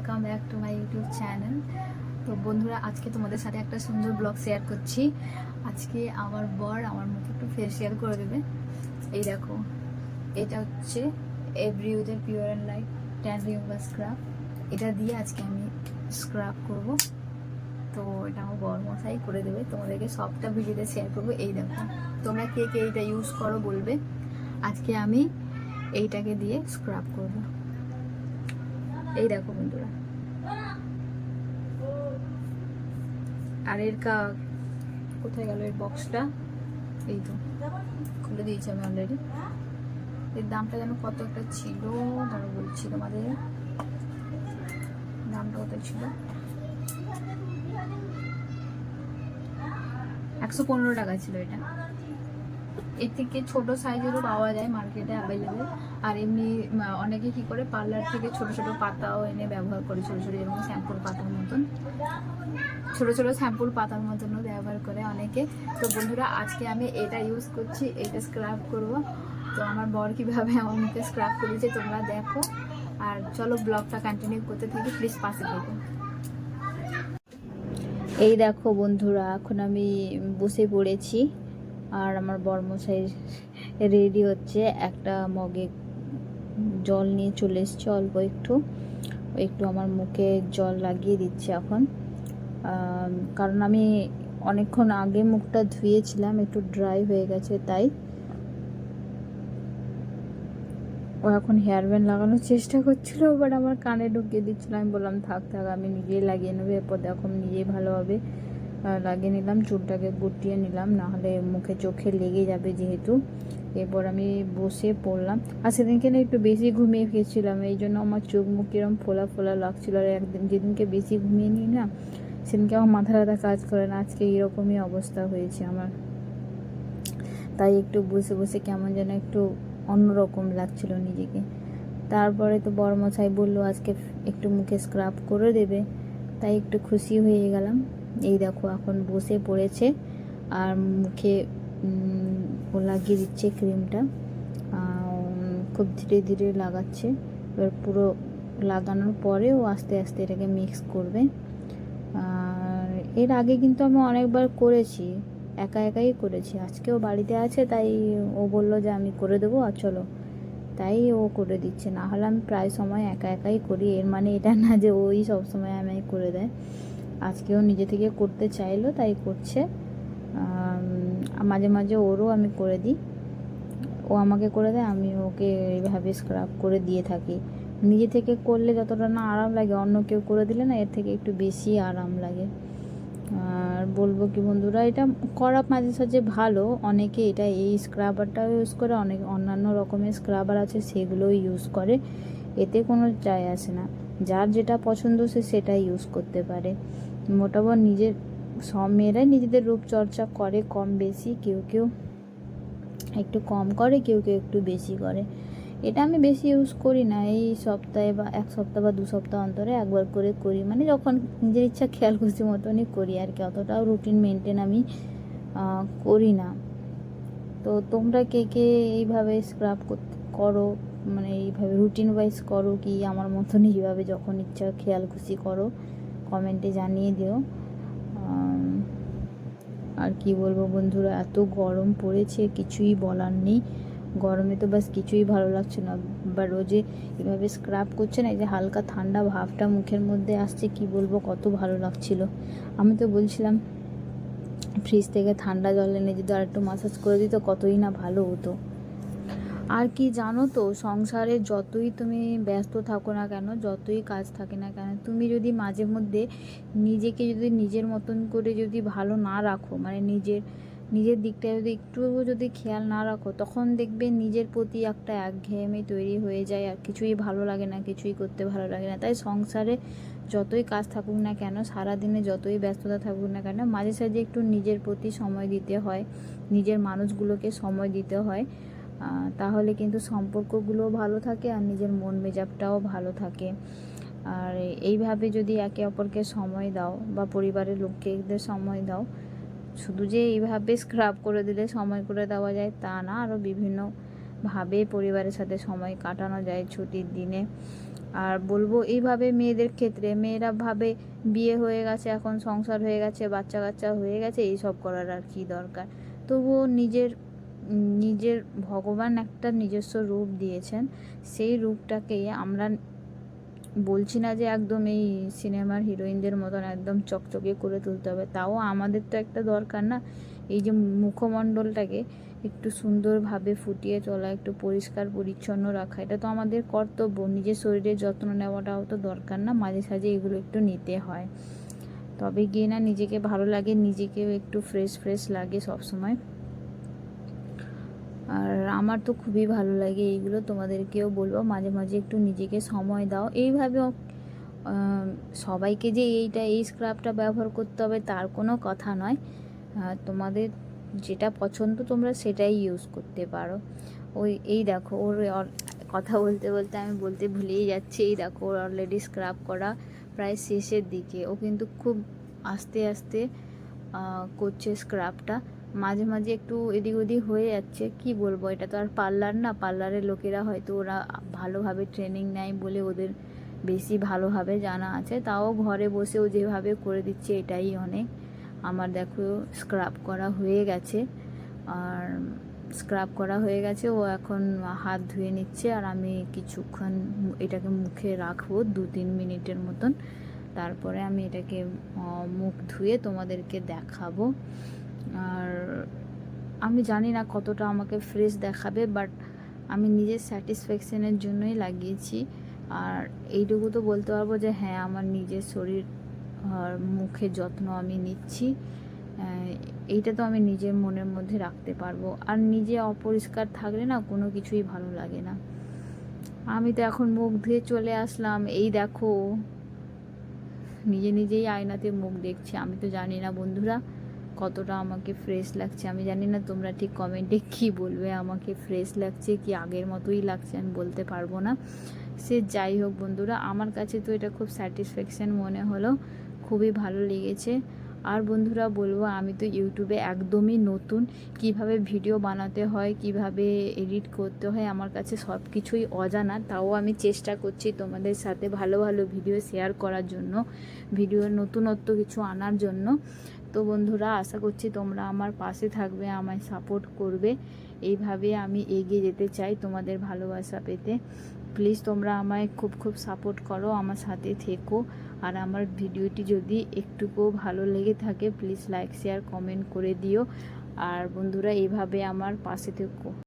Welcome back to my YouTube channel. তো বন্ধুরা, আজকে তোমাদের সাথে একটা সুন্দর ব্লগ শেয়ার করছি। আজকে আমার বর আমার মুখে একটু ফেসিয়াল করে দেবে। এই দেখো, এটা হচ্ছে এভরিউজের pure and light tan remover scrub. এটা দিয়ে আজকে আমি স্ক্রাব করব। তো এটা আমার বর মশাই করে দেবে, তোমাদেরকে সবটা ভিডিওতে শেয়ার করবো। এই দেখো, তোমরা কে কে এইটা ইউজ করো বলবে। আজকে আমি এইটাকে দিয়ে স্ক্রাব করব। এই দেখো বন্ধুরা, আর এর কোথায় গেল এর বক্সটা? এই তো খুলে দিয়েছি আমি অলরেডি। এর দামটা যেন কত একটা ছিল, ধরো বলছি তোমাদের দামটা কত ছিল। 115 টাকা ছিল এটা। এর থেকে ছোট সাইজেরও পাওয়া যায় মার্কেটে অ্যাভেলেবেল। আর এমনি অনেকে কি করে পার্লার থেকে ছোট ছোট পাতাও এনে ব্যবহার করে, ছোট ছোট যেরকম শ্যাম্পুর পাতার মতন, ছোট ছোট শ্যাম্পুর পাতার মতনও ব্যবহার করে অনেকে। তো বন্ধুরা, আজকে আমি এটা ইউজ করছি, এটা স্ক্রাব করব। তো আমার বর কীভাবে আমার মুখে স্ক্রাব করেছে তোমরা দেখো। আর চলো ব্লগটা কন্টিনিউ করতে থাকি, প্লিজ পাশে থেকো। এই দেখো বন্ধুরা, এখন আমি বসে পড়েছি আর আমার বরমশাই রেডি হচ্ছে। একটা মগে জল নিয়ে চলে এসছে, অল্প একটু একটু আমার মুখে জল লাগিয়ে দিচ্ছে এখন। কারণ আমি অনেকক্ষণ আগে মুখটা ধুয়েছিলাম, একটু ড্রাই হয়ে গেছে, তাই ও এখন হেয়ার ব্যান্ড লাগানোর চেষ্টা করছিল, বাট আমার কানে ঢুকিয়ে দিচ্ছিল। আমি বললাম থাক থাক, আমি নিজেই লাগিয়ে নেবো। এরপর দেখো নিজেই ভালোভাবে লাগিয়ে নিলাম, চুলটাকে গুটিয়ে নিলাম, নাহলে মুখে চোখে লেগে যাবে যেহেতু। এরপর আমি বসে পড়লাম। আর সেদিনকে না একটু বেশি ঘুমিয়ে গেছিলাম, এই জন্য আমার চোখ মুখ কিরম ফোলা ফোলা লাগছিল। আর একদিন যেদিনকে বেশি ঘুমিয়ে নিই না, সেদিনকে আমার মাথা ব্যথা কাজ করে না। আজকে এরকমই অবস্থা হয়েছে আমার, তাই একটু বসে বসে কেমন যেন একটু অন্যরকম লাগছিল নিজেকে। তারপরে তো বড়মশাই বললো আজকে একটু মুখে স্ক্রাব করে দেবে, তাই একটু খুশি হয়ে গেলাম। এই দেখো এখন বসে পড়েছে আর মুখে ও লাগিয়ে দিচ্ছে ক্রিমটা। খুব ধীরে ধীরে লাগাচ্ছে। এবার পুরো লাগানোর পরে ও আস্তে আস্তে এটাকে মিক্স করবে। আর এর আগে কিন্তু আমি অনেকবার করেছি, একা একাই করেছি। আজকেও বাড়িতে আছে, তাই ও বললো যে আমি করে দেবো, আর চলো, তাই ও করে দিচ্ছে। না হলে আমি প্রায় সময় একা একাই করি। এর মানে এটা না যে ওই সব সময় আমায় করে দেয়। আজকেও নিজে থেকে করতে চাইলো, তাই করছে। মাঝে মাঝে ওরও আমি করে দিই, ও আমাকে করে দেয়, আমি ওকে এইভাবে স্ক্রাব করে দিয়ে থাকি। নিজে থেকে করলে যতটা না আরাম লাগে, অন্য কেউ করে দিলে না এর থেকে একটু বেশি আরাম লাগে। আর বলবো কি বন্ধুরা, এটা করা মাঝে সাঝে ভালো। অনেকে এটা এই স্ক্রাবারটাও ইউজ করে, অনেক অন্যান্য রকমের স্ক্রাবার আছে সেগুলোও ইউজ করে। এতে কোনো যায় আসে না, যার যেটা পছন্দ সে সেটাই ইউজ করতে পারে। মোটামুটি নিজের সব মেয়েরাই নিজেদের রূপচর্চা করে কম বেশি, কেউ কেউ একটু কম করে, কেউ কেউ একটু বেশি করে। এটা আমি বেশি ইউজ করি না, এই সপ্তাহে বা এক সপ্তাহ বা 2 সপ্তাহ অন্তরে একবার করে করি, মানে যখন নিজের ইচ্ছা খেয়াল খুশি মতনই করি আর কি। অতটাও রুটিন মেনটেন আমি করি না। তো তোমরা কে কে এইভাবে স্ক্রাব করো, মানে এইভাবে রুটিন ওয়াইজ করো কি আমার মতন এইভাবে যখন ইচ্ছা খেয়াল খুশি করো, কমেন্টে জানিয়ে দিও। আর কি বলবো বন্ধুরা, এত গরম পড়েছে কিছুই বলার নেই। গরমে তো বাস কিছুই ভালো লাগছে না। বা রোজে এভাবে স্ক্রাব করছে না, এই যে হালকা ঠান্ডা ভাবটা মুখের মধ্যে আসছে, কি বলবো কত ভালো লাগছিল। আমি তো বলছিলাম ফ্রিজ থেকে ঠান্ডা জল এনে যদি আর একটু মাসাজ করে দিত কতই না ভালো হতো। আর কি জানো তো, সংসারে যতই তুমি ব্যস্ত থাকো না কেন, যতই কাজ থাকে না কেন, তুমি যদি মাঝে মধ্যে নিজেকে যদি নিজের মতন করে যদি ভালো না রাখো, মানে নিজের দিকটা যদি একটু খেয়াল না রাখো, তখন দেখবে নিজের প্রতি একটা একঘেয়েমি তৈরি হয়ে যায়, আর কিছুই ভালো লাগে না, কিছুই করতে ভালো লাগে না। তাই সংসারে যতই কাজ থাকুক না কেন, সারাদিনে যতই ব্যস্ততা থাকুক না কেন, মাঝে সাঝে একটু নিজের প্রতি সময় দিতে হয়, নিজের মানুষগুলোকে সময় দিতে হয়। তাহলে কিন্তু সম্পর্কগুলোও ভালো থাকে আর নিজের মন মেজাজটাও ভালো থাকে। আর এইভাবে যদি একে অপরকে সময় দাও বা পরিবারের লোকদের সময় দাও, শুধু যে এইভাবে স্ক্রাব করে দিলে সময় করে দেওয়া যায় তা না, আরও বিভিন্নভাবে পরিবারের সাথে সময় কাটানো যায় ছুটির দিনে। আর বলবো এইভাবে মেয়েদের ক্ষেত্রে, মেয়েরা ভাবে বিয়ে হয়ে গেছে, এখন সংসার হয়ে গেছে, বাচ্চা কাচ্চা হয়ে গেছে, এইসব করার আর কি দরকার। তবুও নিজের ভগবান একটা নিজস্ব রূপ দিয়েছেন, সেই রূপটাকে আমরা বলছি না যে একদম এই সিনেমার হিরোইনদের মতন একদম চকচকে করে তুলতে হবে, তাও আমাদের তো একটা দরকার না, এই যে মুখমণ্ডলটাকে একটু সুন্দরভাবে ফুটিয়ে তোলা, একটু পরিষ্কার পরিচ্ছন্ন রাখা, এটা তো আমাদের কর্তব্য। নিজের শরীরের যত্ন নেওয়াটাও তো দরকার না, মাঝে সাঝে এগুলো একটু নিতে হয়, তবে গিয়ে না নিজেকে ভালো লাগে, নিজেকেও একটু ফ্রেশ লাগে সবসময়। আর আমার তো খুবই ভালো লাগে এইগুলো, তোমাদেরকেও বলবো মাঝে মাঝে একটু নিজেকে সময় দাও। এইভাবে সবাইকে যে এই স্ক্রাবটা ব্যবহার করতে হবে তার কোনো কথা নয়, তোমাদের যেটা পছন্দ তোমরা সেটাই ইউজ করতে পারো। এই দেখো ওর কথা বলতে বলতে আমি বলতে ভুলেই যাচ্ছি, এই দেখো ওর অলরেডি স্ক্রাব করা প্রায় শেষের দিকে, ও কিন্তু খুব আস্তে আস্তে করছে স্ক্রাবটা, মাঝে মাঝে একটু এদিক ওদিক হয়ে যাচ্ছে, কি বলবো, এটা তো আর পার্লার না, পার্লারের লোকেরা হয়তো ওরা ভালোভাবে ট্রেনিং নেয় বলে ওদের বেশি ভালোভাবে জানা আছে, তাও ঘরে বসেও যেভাবে করে দিচ্ছে এটাই অনেক। আমার দেখো স্ক্রাব করা হয়ে গেছে, আর স্ক্রাব করা হয়ে গেছে, ও এখন হাত ধুয়ে নিচ্ছে, আর আমি কিছুক্ষণ এটাকে মুখে রাখবো 2-3 মিনিটের মতন, তারপরে আমি এটাকে মুখ ধুয়ে তোমাদেরকে দেখাবো। আর আমি জানি না কতটা আমাকে ফ্রেশ দেখাবে, বাট আমি নিজের স্যাটিসফ্যাকশানের জন্যই লাগিয়েছি। আর এইটুকু তো বলতে পারবো যে হ্যাঁ, আমার নিজের শরীর আর মুখের যত্ন আমি নিচ্ছি, এইটা তো আমি নিজের মনের মধ্যে রাখতে পারবো। আর নিজে অপরিষ্কার থাকলে না কোনো কিছুই ভালো লাগে না। আমি তো এখন মুখ ধুয়ে চলে আসলাম, এই দেখো নিজেই আয়নাতে মুখ দেখছি। আমি তো জানি না বন্ধুরা কতটা আমাকে ফ্রেশ লাগছে, আমি জানি না তোমরা ঠিক কমেন্টে কি বলবে, আমাকে ফ্রেশ লাগছে কি আগের মতোই লাগছে আমি বলতে পারবো না। সে যাই হোক বন্ধুরা, আমার কাছে তো এটা খুব স্যাটিসফ্যাকশান মনে হলো, খুবই ভালো লেগেছে। আর বন্ধুরা বলবো, আমি তো ইউটিউবে একদমই নতুন, কিভাবে ভিডিও বানাতে হয়, কিভাবে এডিট করতে হয়, আমার কাছে সব কিছুই অজানা, তাও আমি চেষ্টা করছি তোমাদের সাথে ভালো ভালো ভিডিও শেয়ার করার জন্য, ভিডিওর নতুনত্ব কিছু আনার জন্য। তো বন্ধুরা আশা করছি তোমরা আমার পাশে থাকবে, আমায় সাপোর্ট করবে, এইভাবে আমি এগিয়ে যেতে চাই তোমাদের ভালোবাসা পেতে। প্লিজ তোমরা আমায় খুব সাপোর্ট করো, আমার সাথে থেকো। আর আমার ভিডিওটি যদি একটুকুও ভালো লেগে থাকে প্লিজ লাইক শেয়ার কমেন্ট করে দিও। আর বন্ধুরা এইভাবে আমার পাশে থেকো।